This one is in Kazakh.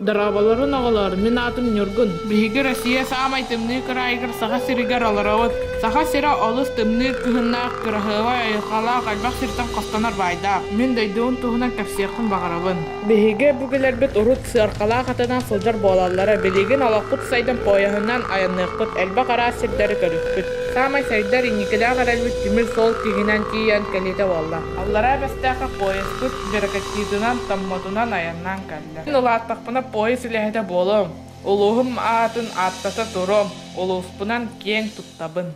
Дарабаларын оғалар, мен атым Нюргун. Биһиги Россия самай тымны кырайгыр саха сиригер аларавыт. Саха сира олыс тымны кыһыннаах кырахыва айқала кальбақ сиртан костанар байда. Мен дайдуын туһунан кәпсияқын бағарабын. Биһиги бүгілер бит урут сырқала қатынан сылжар болалары. Билигин алақут сайдан пояһынан аяннықпыт. Әлбақ ара сирдері көріппіт. Самай сайдар иникілі ғаралбіт тимир сол тигинан киян кәлеті валла. Аллара бәстәқі пояспыт берекеттидунан таммадунан аяннан кәлі. Улаттақпына пояс иләһетә болым. Улуһум атын аттата турым. Улуспынан кең туттабын.